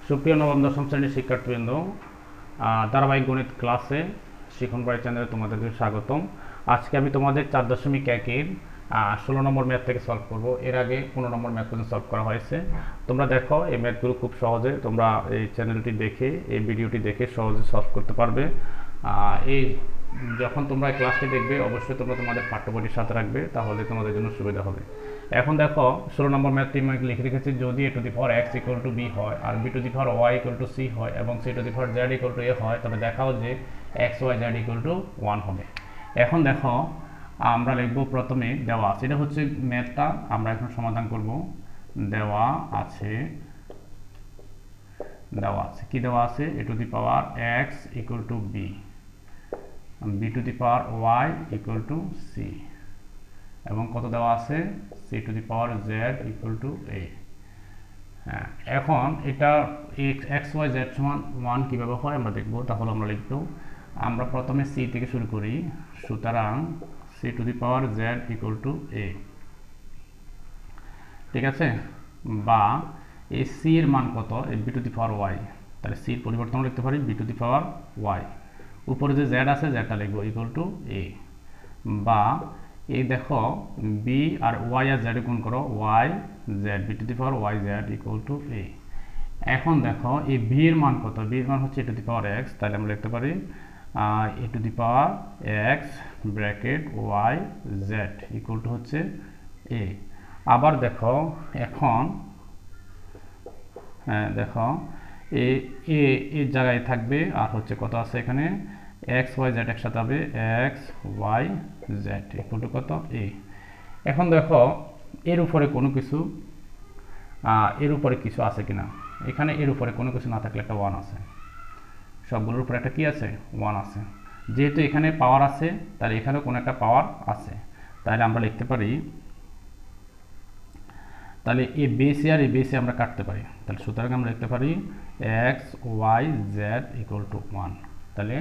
সুপ্রিয় নবম দশম শ্রেণীর শিক্ষার্থীবৃন্দ, ধারাবাহিক গণিত ক্লাসে শিখন বাড়ি চ্যানেলে তোমাদেরকে স্বাগতম। আজকে আমি তোমাদের 4.1-এর 16 নম্বর ম্যাথ থেকে সলভ করব। এর আগে 15 নম্বর ম্যাথ পর্যন্ত সলভ করা হয়েছে। তোমরা দেখো, এই ম্যাথগুলো খুব সহজে তোমরা এই চ্যানেলটি দেখে, এই ভিডিওটি দেখে সহজে সলভ করতে পারবে। এই যখন তোমরা এই ক্লাসটি দেখবে, অবশ্যই তোমরা তোমাদের পাঠ্যবইটির সাথে রাখবে, তাহলে তোমাদের জন্য সুবিধা হবে। এখন দেখো, 16 নম্বর ম্যাথটি আমি লিখে রেখেছি, যদি a two the power x equal to b হয় আর b two the power y equal to c হয় এবং c two the power z equal to a হয়, তবে দেখাও যে x y z equal to 1 হবে। এখন দেখো, আমরা লিখব প্রথমে দেওয়া আছে, এটা হচ্ছে ম্যাথটা আমরা এখন সমাধান করব। দেওয়া আছে কি দেওয়া আছে? a two the power x equal to b, b two the power y equal to c, এবং কত দেওয়া আছে? c two the power z equal to a। হ্যাঁ, এখন এটা x y z সমান 1 কীভাবে হয় আমরা দেখব। তাহলে আমরা লিখব, আমরা প্রথমে c থেকে শুরু করি, সুতরাং c two the power z equal to a, ঠিক আছে? বা এই c এর মান কত? এই b two the power y, তাহলে c এর পরিবর্তন লিখতে পারি b two the power y, উপরে যে z আছে zটা লিখব ইকুয়াল টু a। বা এই দেখো, b আর y আর z গুণ করো, y z, b two the power y z equal to a। এখন দেখো, এই b এর মান কত? b এর মান হচ্ছে a two the power x, তাহলে আমরা লিখতে পারি a two the power x bracket y z equal to হচ্ছে a। আবার দেখো, এখন দেখো এর জায়গায় থাকবে, আর হচ্ছে কত আছে এখানে? x y z একসাথে হবে, x y z equal to কত? a। এখন দেখো, এর উপরে কোনো কিছু আছে কিনা? এখানে এর উপরে কোনো কিছু না থাকলে একটা 1 আছে, সবগুলোর উপরে একটা কি আছে? 1 আছে। যেহেতু এখানে পাওয়ার আছে, তাহলে এখানেও কোনো একটা পাওয়ার আছে, তাহলে আমরা লিখতে পারি, তাহলে এই বেসে আর এই বেসে আমরা কাটতে পারি, তাহলে সুতরাং আমরা লিখতে পারি x y z equal to 1। তাহলে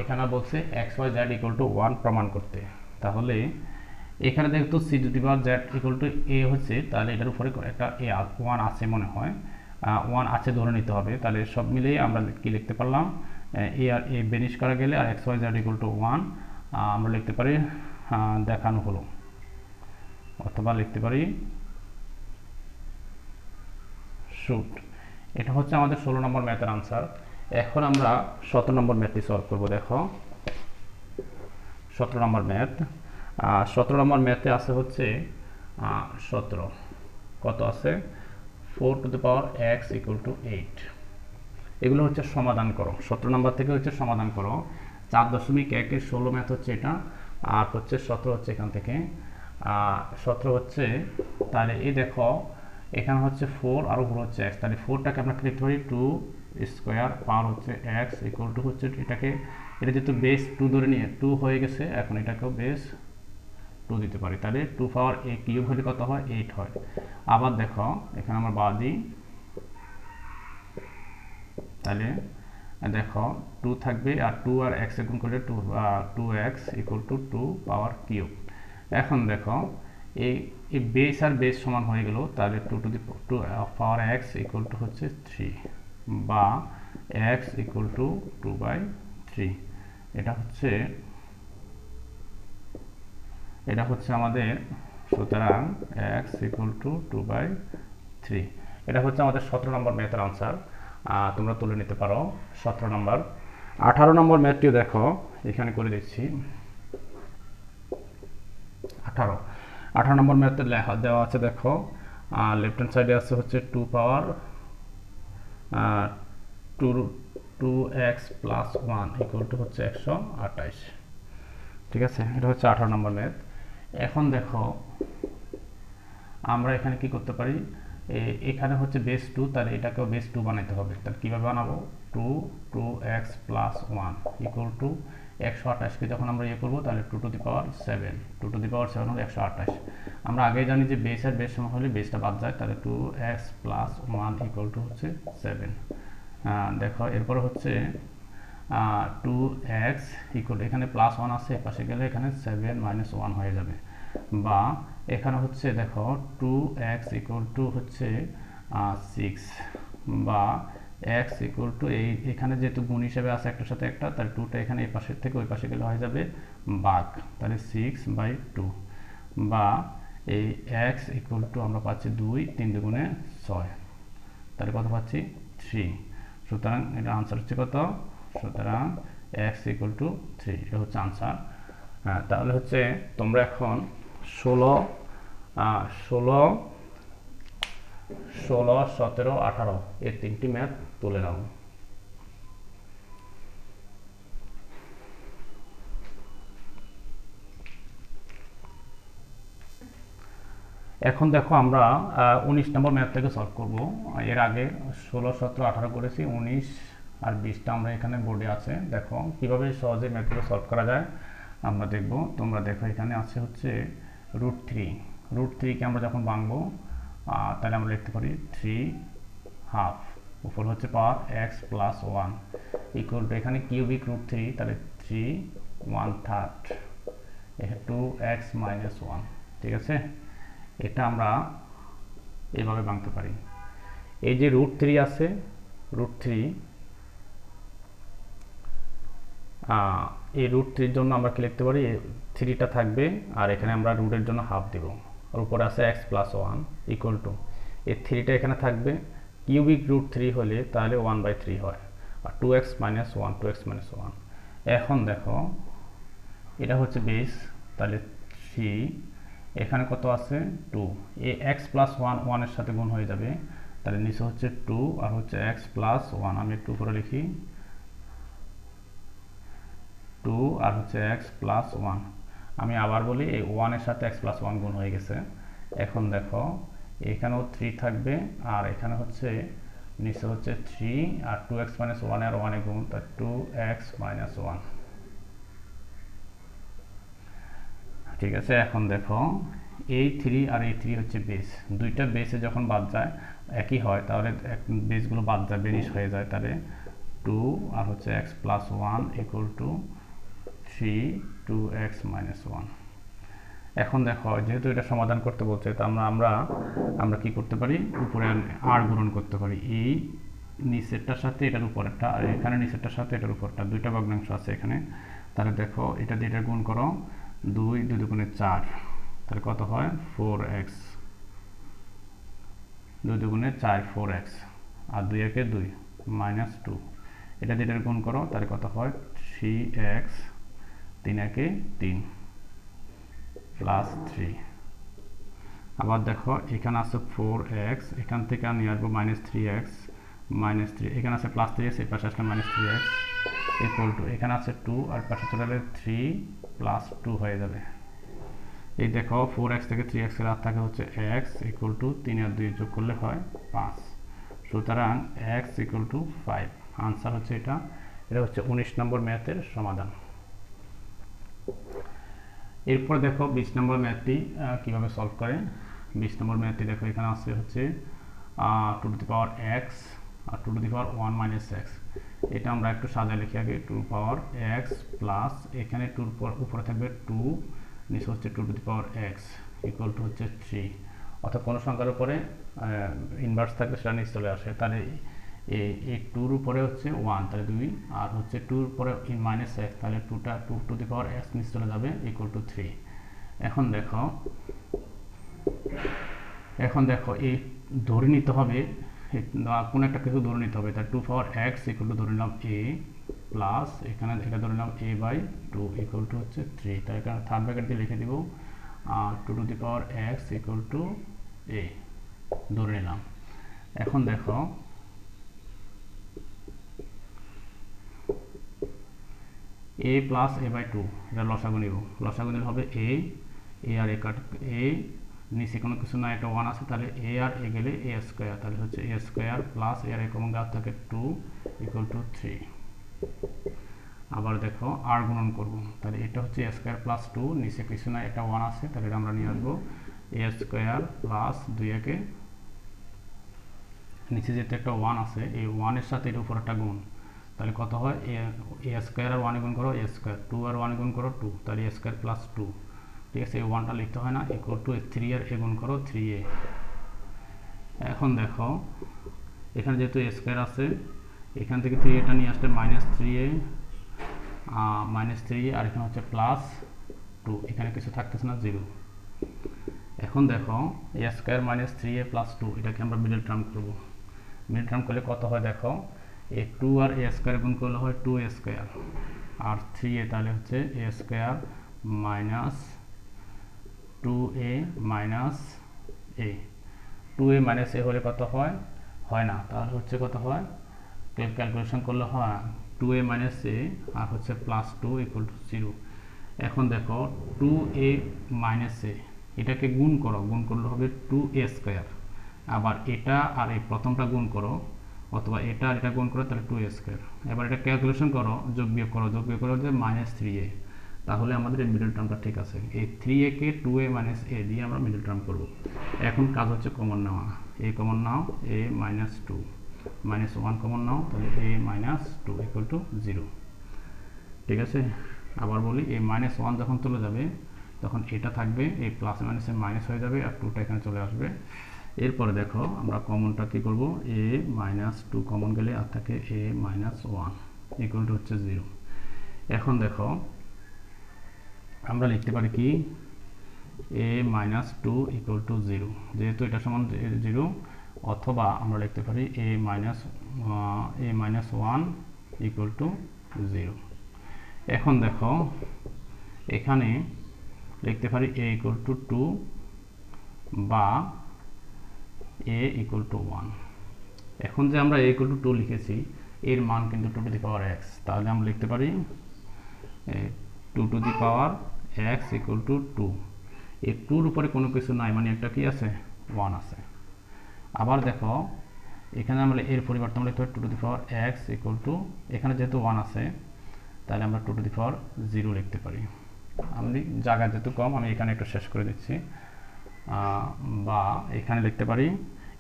এখানে বলছে x y z equal to 1 প্রমাণ করতে। তাহলে এখানে যেহেতু c two the power z equal to a হচ্ছে, তাহলে এটার উপরে একটা a 1 আছে মনে হয়, 1 আছে ধরে নিতে হবে। তাহলে সব মিলিয়ে আমরা কি লিখতে পারলাম? a আর a বেনিশ করা গেলে আর x y z equal to 1 আমরা লিখতে পারি দেখানো হলো, অথবা লিখতে পারি শুট। এটা হচ্ছে আমাদের 16 নম্বর ম্যাথের আনসার। এখন আমরা 17 নম্বর ম্যাথটি সলভ করব। দেখো, 17 নম্বর ম্যাথ, 17 নম্বর ম্যাথে আছে হচ্ছে 17, কত আছে? 4 two the power x equal to 8। এগুলো হচ্ছে সমাধান করো, 17 নম্বর থেকে হচ্ছে সমাধান করো। 4.1-এর 16 ম্যাথ হচ্ছে এটা, আর হচ্ছে 17 হচ্ছে এখান থেকে 17 হচ্ছে। তাহলে এই দেখো, এখানে হচ্ছে 4 আর উপর হচ্ছে x, তাহলে 4টাকে আমরা লিখতে পারি 2 স্কোয়ার পাওয়ার হচ্ছে x ইকুয়াল টু হচ্ছে, এটা যেহেতু বেস 2 ধরে নিয়ে 2 হয়ে গেছে, এখন এটাকেও বেস 2 দিতে পারি, তাহলে 2 পাওয়ার a কিউব হলে কত হয়? 8 হয়। আবার দেখো, এখানে আমরা বাদ দিই, তাহলে দেখো 2 থাকবে, আর 2 আর x গুণ করলে 2x equal to 2 power cube. এখন দেখো, এই বেস আর বেস সমান হয়ে গেল, তাহলে 2 to the power x equal to হচ্ছে 3, বা x ইকুয়াল টু 2/3। এটা হচ্ছে আমাদের, সুতরাং x ইকুয়াল টু 2/3। এটা হচ্ছে আমাদের 17 নম্বর ম্যাথের আনসার। তোমরা তুলে নিতে পারো 17 নম্বর। 18 নম্বর ম্যাথটিও দেখো, এখানে করে দিচ্ছি। 18 নম্বর ম্যাথে দেওয়া আছে, দেখো লেফট হ্যান্ড সাইডে আছে হচ্ছে 2 পাওয়ার 2x প্লাস 1 ইকুয়াল টু হচ্ছে 128, ঠিক আছে? এটা হচ্ছে 18 নম্বর ম্যাথ। এখন দেখো, আমরা এখানে কি করতে পারি? এখানে হচ্ছে বেস 2, তাহলে এটাকেও বেস 2 বানাইতে হবে। তাহলে কীভাবে বানাবো? 2x প্লাস 1 ইকুয়াল টু 128কে যখন আমরা ইয়ে করবো, তাহলে 2 to the power 7, 2 to the পাওয়ার 7 হলো 128। আমরা আগেই জানি যে বেস আর বেস সমান হলে বেসটা বাদ যায়, তাহলে 2x প্লাস 1 ইকুয়াল টু হচ্ছে 7। দেখো, এরপরে হচ্ছে 2x ইকুয়াল, এখানে প্লাস 1 আছে, পাশে গেলে এখানে 7 মাইনাস 1 হয়ে যাবে। বা এখানে হচ্ছে দেখো 2x ইকুয়াল টু হচ্ছে 6, বা এক্স ইকুয়াল টু এখানে যেহেতু গুণ হিসেবে আছে একটার সাথে একটা, তাহলে টুটা এখানে এই পাশের থেকে ওই পাশে গেলে হয়ে যাবে ভাগ, তাহলে 6/2 বা এই এক্স ইকুয়াল টু আমরা পাচ্ছি 2, 3 দুগুণে 6, তাহলে কত পাচ্ছি 3। সুতরাং এটা আনসার হচ্ছে কত, সুতরাং এক্স ইকুয়াল টু 3, এটা হচ্ছে আনসার। হ্যাঁ, তাহলে হচ্ছে তোমরা এখন 16, 17, 18 এই তিনটি ম্যাথ তুলে নাও। এখন দেখো আমরা 19 নম্বর ম্যাথ থেকে সলভ করব। এর আগে 16, 17, 18 করেছি, 19 আর 20টা আমরা এখানে বোর্ডে আছে। দেখো কিভাবে সহজে ম্যাথগুলো সলভ করা যায় আমরা দেখব। তোমরা দেখো এখানে আছে হচ্ছে √3। √3 কে আমরা যখন ভাঙবো তাহলে আমরা লিখতে পারি 3/2, উপর হচ্ছে পাওয়ার x + 1 ইকুয়াল টু এখানে কিউবিক √3, তাহলে 3/1/3 এখানে 2x - 1, ঠিক আছে। এটা আমরা এইভাবে ভাঙতে পারি। এই যে √3 আছে, √3 এই √3 জন্য আমরা কি লিখতে পারি, 3টা থাকবে আর এখানে আমরা রুটের জন্য হাফ দেব, আর উপরে আছে x + 1 ইকুয়াল টু এই 3টা এখানে থাকবে। কিউবিক √3 হলে তাহলে 1/3 হয়, আর 2x - 1, 2x - 1। এখন দেখো এটা হচ্ছে বেস, তাহলে 3, এখানে কত আছে 2, এই x + 1 1 এর সাথে গুণ হয়ে যাবে, তাহলে নিচে হচ্ছে 2 আর হচ্ছে x + 1, আমি একটু উপরে লিখি 2 আর হচ্ছে x + 1। আমি আবার বলি এই 1 এর সাথে x + 1 গুণ হয়ে গেছে। এখন দেখো এখানেও 3 থাকবে আর এখানে হচ্ছে নিচে হচ্ছে 3 আর 2x - 1 আর 1 এ গুণ, তাই 2x - 1, ঠিক আছে। এখন দেখো এই 3 আর এই 3 হচ্ছে বেস, দুইটা বেসে যখন বাদ যায় একই হয়, তাহলে বেসগুলো বাদ যায়, বেনিশ হয়ে যায়, তাহলে 2 আর হচ্ছে x + 1 ইকুয়াল টু 3 2x - 1। এখন দেখো যেহেতু এটা সমাধান করতে বলছে, তো আমরা কি করতে পারি, উপরে আর গুণন করতে পারি, এই নিচেরটার সাথে এটার উপরেরটা, আর এখানে নিচেরটার সাথে এটার উপরটা, দুইটা ভগ্নাংশ আছে এখানে। তাহলে দেখো এটা দিয়ে এটা গুণ করো, 2 2 দুগুণে 4, তাহলে কত হয় 4x, 2 দুগুণে 4 4x, আর 2 একে 2 -2, এটা দিয়ে এটা গুণ করো, তাহলে কত হয় 3x, 3 একে 3 +3। আবার দেখো এখানে আছে 4x, এখান থেকে নিয়ে আসবো -3x, -3, এখানে আছে +3x, এই পাশে আসলে -3x ইকুয়াল টু এখানে আছে 2 আর পাশে চলে গেলে 3 + 2 হয়ে যাবে। এই দেখো 4x থেকে 3x এর আর থাকে হচ্ছে x ইকুয়াল টু 3 আর 2 যোগ করলে হয় 5, সুতরাং x ইকুয়াল টু 5, আনসার হচ্ছে এটা। এটা হচ্ছে 19 নম্বর ম্যাথের সমাধান। এরপর দেখো 20 নম্বর ম্যাথটি কীভাবে সলভ করে। 20 নম্বর ম্যাথটি দেখো এখানে আছে হচ্ছে 2 টু দি পাওয়ার x আর 2 টু দি পাওয়ার 1 - x। এটা আমরা একটু সাজায় লিখি আগে, 2 পাওয়ার x প্লাস এখানে 2 উপরে থাকবে 2, নিচে হচ্ছে 2 to the power x equal to হচ্ছে 3, অর্থাৎ কোনো সংখ্যার উপরে ইনভার্স থাকলে সেটা নিচে চলে আসে। তাহলে এই 2-র উপরে হচ্ছে 1, তাহলে 2, আর হচ্ছে 2-র উপরে -x, তাহলে 2 টু দি পাওয়ার x নিচে চলে যাবে ইকুয়াল টু 3। এখন দেখো এই ধরে নিতে হবে, কোনো একটা কিছু ধরে নিতে হবে, তাই 2 পাওয়ার x ইকুয়াল টু ধরে নিলাম a প্লাস এখানে এটা ধরে নিলাম a/2 ইকুয়াল টু হচ্ছে 3, তাই এখানে থার্ড ব্র্যাকেট দিয়ে লিখে দিব 2 to the power x equal to a ধরে নিলাম। এখন দেখো a প্লাস a/2, এটা লসাগু নিব, লসাগু নিলে হবে a আর a কাট, a নিচে কোনো কিছু না, একটা 1 আছে, তাহলে a আর a গেলে a স্কোয়ার, তাহলে হচ্ছে a স্কোয়ার প্লাস a আর a কমন দেওয়া থাকে 2 ইকুয়াল টু 3। আবার দেখো আর গুণন করব, তাহলে এটা হচ্ছে a স্কোয়ার প্লাস 2, নিচে কিছু না, একটা 1 আছে, তাহলে এটা আমরা নিয়ে আসবো a স্কোয়ার প্লাস 2 একে, নিচে যেহেতু একটা 1 আছে, এই 1 এর সাথে এর উপর একটা গুণ, তাহলে কত হয় a স্কোয়ার আর 1 গুণ করো a স্কোয়ার, 2 আর 1 গুণ করো 2, তাহলে a স্কোয়ার প্লাস 2, ঠিক আছে। এই 1টা লিখতে হয় না, ইকুয়াল টু 3 আর a গুণ করো 3a। এখন দেখো এখানে যেহেতু এ স্কোয়ার আছে, এখান থেকে 3a টা নিয়ে আসলে -3a, -3a, আর এখানে হচ্ছে +2, এখানে কিছু থাকতেছে না, 0। এখন দেখো a স্কোয়ার -3a + 2, এটাকে আমরা মিডল টার্ম করব। মিডল টার্ম করলে কত হয় দেখো, এ 2 আর a স্কোয়ার গুণ করলে হয় 2a স্কোয়ার, আর 3a তাহলে হচ্ছে a square minus 2a minus a। 2a minus a হলে কত হয়, হয় না, তাহলে হচ্ছে কত হয়, ক্যালকুলেশন করলে হয় 2a মাইনাস a আর হচ্ছে +2 = 0। এখন দেখো 2a মাইনাস a, এটাকে গুণ করো, গুণ করলে হবে 2a স্কোয়ার, আবার এটা আর এই প্রথমটা গুণ করো, অথবা এটা আর এটা গুণ করো, তাহলে 2a স্কোয়ার। এবার এটা ক্যালকুলেশন করো, যোগ বিয়োগ করো, যোগ বিয়োগ করো যে -3a, তাহলে আমাদের এই মিডল টার্মটা ঠিক আছে। এই 3a K 2a minus a দিয়ে আমরা মিডল টার্ম করব। এখন কাজ হচ্ছে কমন নেওয়া, a কমন নাও, a -2, -1 কমন নাও, তাহলে a -2 = 0। ঠিক আছে, আবার বলি, এই -1 যখন চলে যাবে তখন এটা থাকবে, এই প্লাস মাইনাসে মাইনাস হয়ে যাবে, আর 2টা এখানে চলে আসবে। এরপরে দেখো আমরা কমনটা কি করব, a -2 কমন গেলে আর থাকে a -1 = হচ্ছে 0। এখন দেখো আমরা লিখতে পারি কি, a -2 = 0, যেহেতু এটা সমান 0, অথবা আমরা লিখতে পারি a -1 = 0। এখন দেখো এখানে লিখতে পারি a = 2 বা a = 1। এখন যে আমরা a = 2 লিখেছি, এর মান কিন্তু 2⁴x, তাহলে আমরা লিখতে পারি 2⁴x = 2। এই 2-র উপরে কোনো কিছু নাই, মানে একটা কি আছে, 1 আছে। আবার দেখো এখানে আমরা এর পরিবর্তে আমরা লিখতে পারি 2⁴x = এখানে যেহেতু 1 আছে, তাহলে আমরা 2⁴0 লিখতে পারি। আমি জায়গা যেহেতু কম, আমি এখানে একটু শেষ করে দিচ্ছি। বা এখানে লিখতে পারি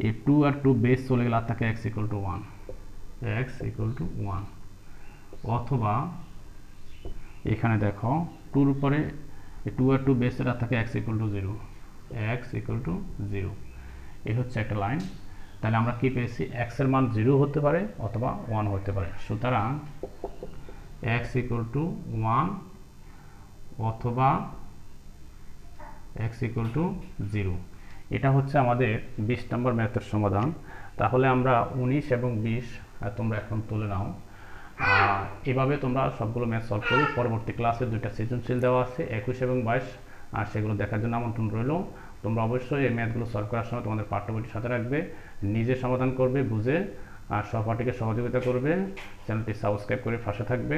এই 2 আর 2 বেস চলে গেলে আর থাকে x = 1, x = 1। অথবা এখানে দেখো 2-র উপরে 2 আর 2 বেসের আর থাকে x = 0, x = 0। এই হচ্ছে একটা লাইন। তাহলে আমরা কি পেয়েছি, x এর মান 0 হতে পারে অথবা 1 হতে পারে। সুতরাং x = 1 অথবা x = 0। এটা হচ্ছে আমাদের 20 নম্বর ম্যাথের সমাধান। তাহলে আমরা 19 এবং 20 তোমরা এখন তুলে নাও। এভাবে তোমরা সবগুলো ম্যাথ সলভ করো। পরবর্তী ক্লাসে 2টা সৃজনশীল দেওয়া আছে, 21 এবং 22, আর সেগুলো দেখার জন্য আমন্ত্রণ রইল। তোমরা অবশ্যই এই ম্যাথগুলো সলভ করার সময় তোমাদের পাঠ্যবইটির সাথে রাখবে, নিজে সমাধান করবে বুঝে, আর সহপাঠীকে সহযোগিতা করবে। চ্যানেলটি সাবস্ক্রাইব করে পাশে থাকবে,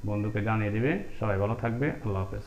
বন্ধুকে জানিয়ে দিবে। সবাই ভালো থাকবে, আল্লাহ হাফেজ।